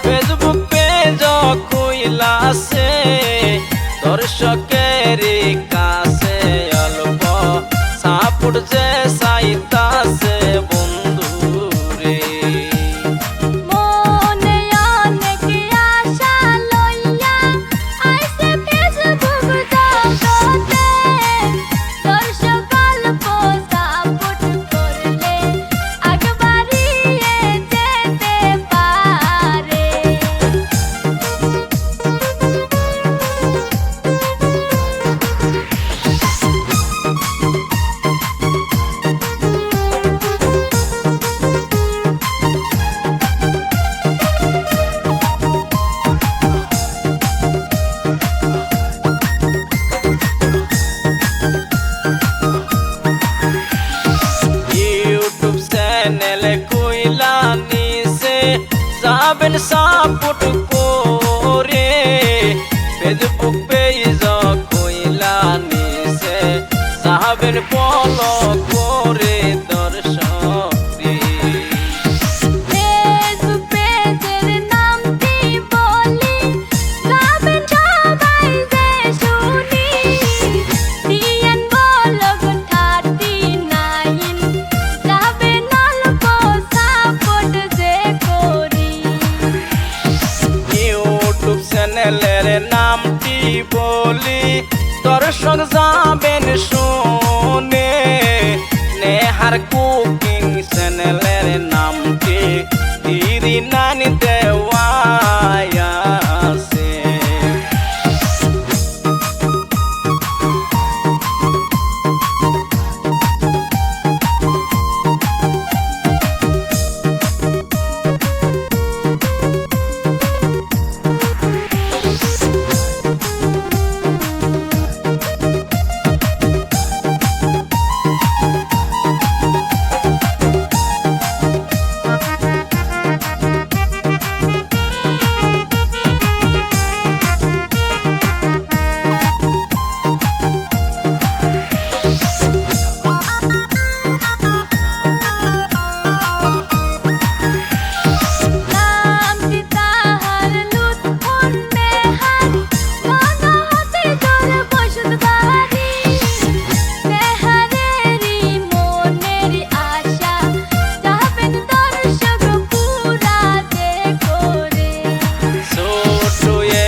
Facebook page খুইলাছে দর্শকের কাছে অল্প সাপোর্ট যে চাইতাছে বন্ধু রে। মনে অনেক আশা লইয়া আইছে ফেসবুক জগতে, দর্শক অল্প সাপোর্ট করলে আগে বাড়িয়ে যেতে পারে। ইউটিউব চ্যানেল কইলা নিছে যাবেন সাপোর্ট করে, ফেসবুক পেজ কইলা নিছে যাবেন ফলো করে দর্শক রে। ফেসবুক পেজের নামটি বলি যাবেন সবাই যে শুনি, টিএন ব্লগ 39 যাবেন অল্প সাপোর্ট যে করি। ইউটিউব চ্যানেলের নামটি বলি দর্শক যাবেন শুনে, নেহার কুকিং চ্যানেলের নামটি 39 দেওয়া আছে। নামটি তাহার লুৎফুন নেহার, মন হতে তোর বসত বাড়ি, নেহারেরই মনের আশা যাবেন দর্শক পুরা যে করে। ছোট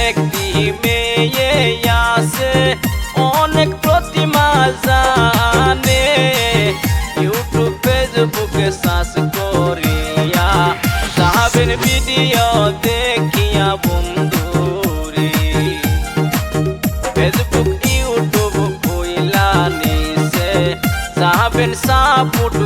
একটি মেয়ে আছে অনেক প্রতিমা জানে, ইউটিউব ফেসবুকে সার্চ করিয়া যাবেন ভিডিও দেখিয়া বন্ধু রে। ফেসবুক ইউটিউব কইলা নিছে যাবেন সাপোর্ট